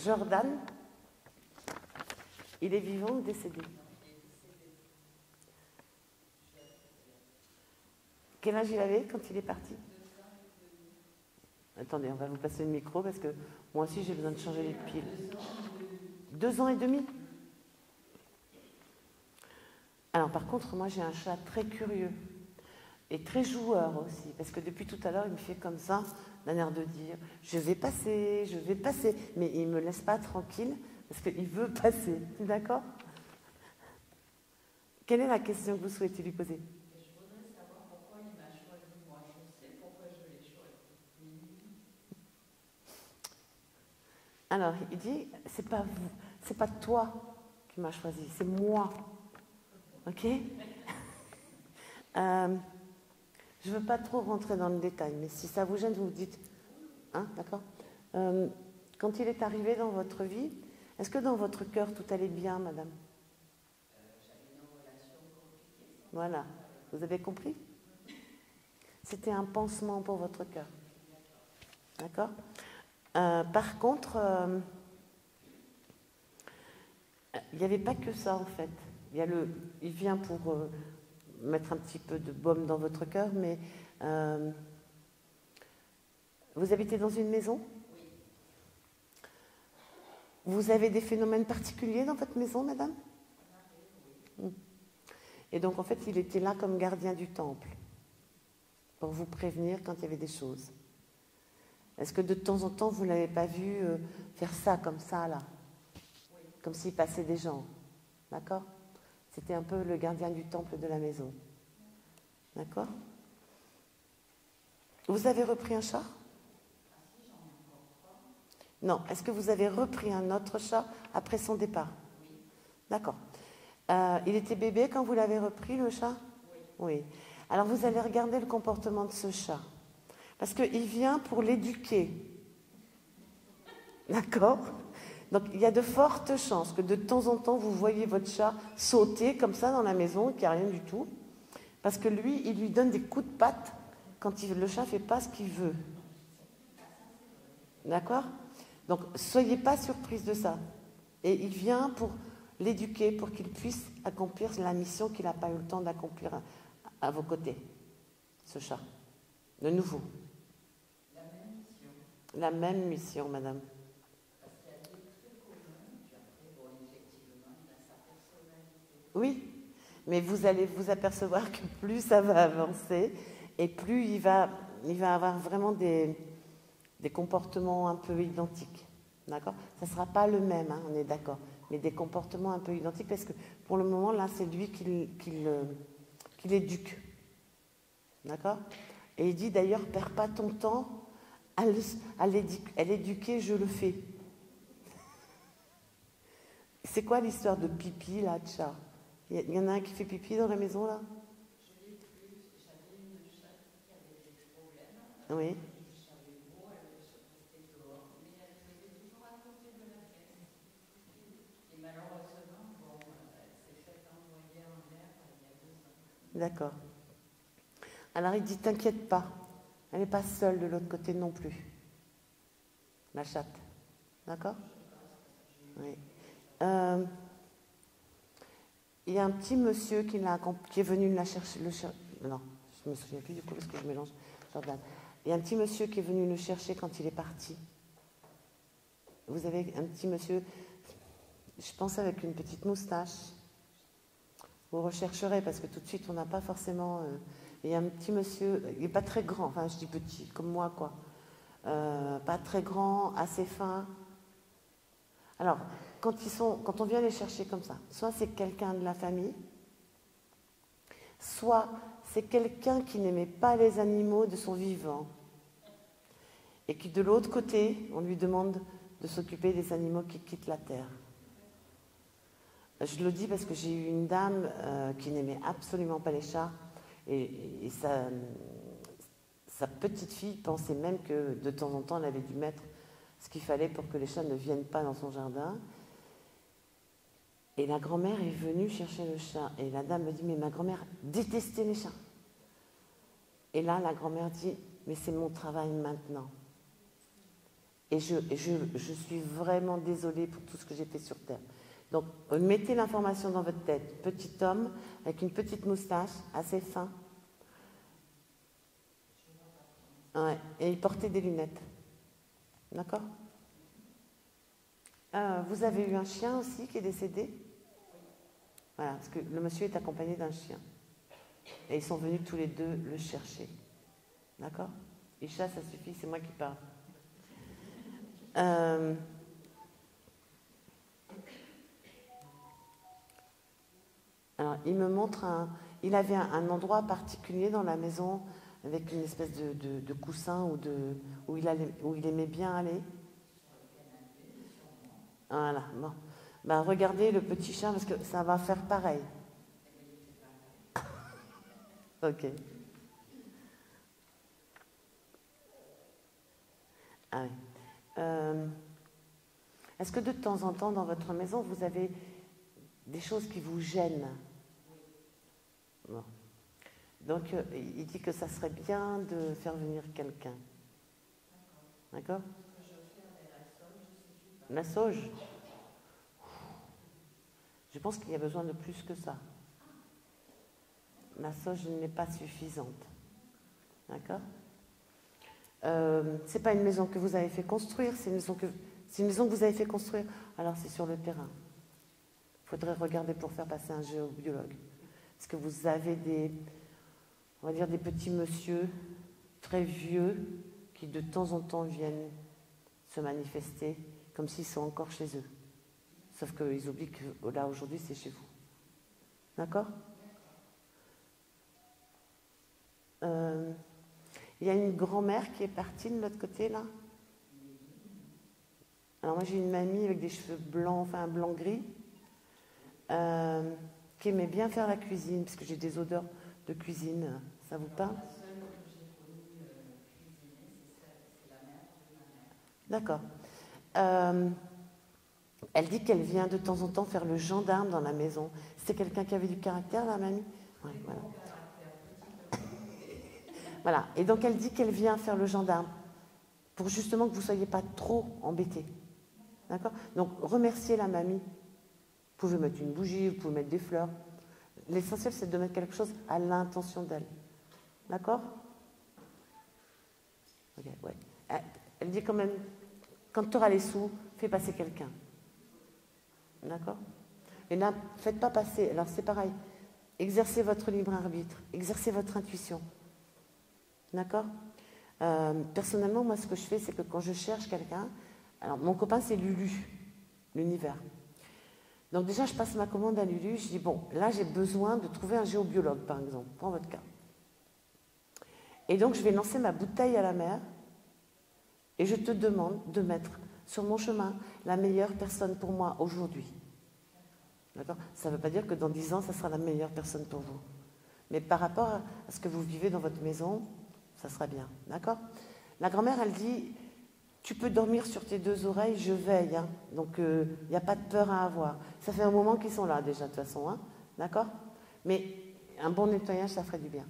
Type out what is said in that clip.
Jordan, il est vivant ou décédé? Quel âge il avait quand il est parti? Attendez, on va vous passer le micro parce que moi aussi j'ai besoin de changer les piles. 2 ans et demi? Alors par contre, moi j'ai un chat très curieux et très joueur aussi, parce que depuis tout à l'heure il me fait comme ça, d'un air de dire je vais passer, mais il ne me laisse pas tranquille parce qu'il veut passer, d'accord? Quelle est la question que vous souhaitez lui poser? Je voudrais savoir pourquoi il m'a choisi. Moi, je sais pourquoi je l'ai choisi. Alors, il dit, c'est pas toi qui m'as choisi, c'est moi. Ok? Je veux pas trop rentrer dans le détail, mais si ça vous gêne, vous me dites. Hein, d'accord? Quand il est arrivé dans votre vie, est-ce que dans votre cœur tout allait bien, madame? J'avais une relation compliquée. Voilà. Vous avez compris? C'était un pansement pour votre cœur. D'accord? Par contre, il n'y avait pas que ça en fait. Il vient pour mettre un petit peu de baume dans votre cœur, mais vous habitez dans une maison? Oui. Vous avez des phénomènes particuliers dans votre maison, madame? Oui. Et donc en fait, il était là comme gardien du temple, pour vous prévenir quand il y avait des choses. Est-ce que de temps en temps, vous ne l'avez pas vu faire ça, comme ça, là? Oui. Comme s'il passait des gens. D'accord? C'était un peu le gardien du temple de la maison. D'accord? Vous avez repris un chat? Ah si, j'en ai encore 3. Non. Est-ce que vous avez repris un autre chat après son départ? Oui. D'accord. Il était bébé quand vous l'avez repris, le chat? Oui. Oui. Alors vous allez regarder le comportement de ce chat. Parce qu'il vient pour l'éduquer. D'accord? Donc il y a de fortes chances que de temps en temps vous voyez votre chat sauter comme ça dans la maison, qu'il n'y a rien du tout. Parce que lui, il lui donne des coups de patte quand le chat ne fait pas ce qu'il veut. D'accord? Donc soyez pas surprise de ça. Et il vient pour l'éduquer, pour qu'il puisse accomplir la mission qu'il n'a pas eu le temps d'accomplir à vos côtés. Ce chat. De nouveau. La même mission. La même mission, madame. Parce qu'il y a des trucs communs, puis après, bon, effectivement, il a sa personnalité. Oui, mais vous allez vous apercevoir que plus ça va avancer et plus il va avoir vraiment des comportements un peu identiques. D'accord? Ça ne sera pas le même, hein, on est d'accord, mais des comportements un peu identiques parce que pour le moment, là, c'est lui qui l'éduque. D'accord? Et il dit d'ailleurs, perds pas ton temps à l'éduquer, je le fais. C'est quoi l'histoire de pipi, là, de chat? Il y en a un qui fait pipi dans la maison, là? Je l'ai plus, j'avais une chatte qui avait des problèmes. Oui. J'avais beau, elle se restait dehors, mais elle faisait toujours à côté de la pièce. Et malheureusement, bon, elle s'est faite envoyer en l'air il y a 2 ans. D'accord. Alors il dit, t'inquiète pas, elle n'est pas seule de l'autre côté non plus. La chatte. D'accord? Oui. Il y a un petit monsieur qui est venu la chercher. Non, je ne me souviens plus du coup parce que je mélange. Jordan. Il y a un petit monsieur qui est venu le chercher quand il est parti. Vous avez un petit monsieur, je pense avec une petite moustache. Vous rechercherez parce que tout de suite on n'a pas forcément. Il y a un petit monsieur, il n'est pas très grand, enfin je dis petit, comme moi quoi. Pas très grand, assez fin. Alors, quand on vient les chercher comme ça, soit c'est quelqu'un de la famille, soit c'est quelqu'un qui n'aimait pas les animaux de son vivant, et qui de l'autre côté, on lui demande de s'occuper des animaux qui quittent la terre. Je le dis parce que j'ai eu une dame qui n'aimait absolument pas les chats, et sa petite fille pensait même que de temps en temps elle avait dû mettre ce qu'il fallait pour que les chats ne viennent pas dans son jardin. Et la grand-mère est venue chercher le chat. Et la dame me dit, mais ma grand-mère détestait les chats. Et là, la grand-mère dit, mais c'est mon travail maintenant. Et je suis vraiment désolée pour tout ce que j'ai fait sur Terre. Donc, mettez l'information dans votre tête. Petit homme, avec une petite moustache, assez fin. Ouais, et il portait des lunettes. D'accord? Vous avez eu un chien aussi qui est décédé? Voilà, parce que le monsieur est accompagné d'un chien. Et ils sont venus tous les deux le chercher. D'accord? Isha, ça suffit, c'est moi qui parle. Alors, il me montre il avait un endroit particulier dans la maison avec une espèce de coussin où il aimait bien aller. Voilà, bon. Ben, regardez le petit chat parce que ça va faire pareil. Ok. Ah oui. Est-ce que de temps en temps dans votre maison vous avez des choses qui vous gênent? Bon. Donc il dit que ça serait bien de faire venir quelqu'un. D'accord? La sauge. Je pense qu'il y a besoin de plus que ça. La sauge n'est pas suffisante. D'accord? C'est pas une maison que vous avez fait construire, c'est une maison que vous avez fait construire. Alors c'est sur le terrain. Il faudrait regarder pour faire passer un géobiologue. Parce que vous avez on va dire des petits monsieur très vieux qui de temps en temps viennent se manifester comme s'ils sont encore chez eux. Sauf qu'ils oublient que là aujourd'hui c'est chez vous. D'accord? Il y a une grand-mère qui est partie de l'autre côté là. Alors moi j'ai une mamie avec des cheveux blancs, enfin blanc-gris, qui aimait bien faire la cuisine, parce que j'ai des odeurs de cuisine. Ça vous parle? La seule que j'ai connue cuisiner, c'est la mère de ma mère. D'accord. Elle dit qu'elle vient de temps en temps faire le gendarme dans la maison. C'était quelqu'un qui avait du caractère, la mamie? Ouais, voilà. Voilà. Et donc elle dit qu'elle vient faire le gendarme pour justement que vous ne soyez pas trop embêtés. D'accord? Donc remerciez la mamie. Vous pouvez mettre une bougie, vous pouvez mettre des fleurs. L'essentiel, c'est de mettre quelque chose à l'intention d'elle. D'accord? Ok, ouais. Elle dit quand même, quand tu auras les sous, fais passer quelqu'un. D'accord? Et là, faites pas passer. Alors c'est pareil. Exercez votre libre arbitre. Exercez votre intuition. D'accord? Personnellement, moi, ce que je fais, c'est que quand je cherche quelqu'un, alors mon copain, c'est Lulu, l'univers. Donc déjà, je passe ma commande à Lulu, je dis, bon, là, j'ai besoin de trouver un géobiologue, par exemple, prends votre cas. Et donc, je vais lancer ma bouteille à la mer, et je te demande de mettre sur mon chemin la meilleure personne pour moi aujourd'hui. D'accord? Ça ne veut pas dire que dans 10 ans, ça sera la meilleure personne pour vous. Mais par rapport à ce que vous vivez dans votre maison, ça sera bien. D'accord? La grand-mère, elle dit, tu peux dormir sur tes deux oreilles, je veille. Hein. Donc, il n'y a pas de peur à avoir. Ça fait un moment qu'ils sont là déjà, de toute façon. Hein. D'accord? Mais un bon nettoyage, ça ferait du bien.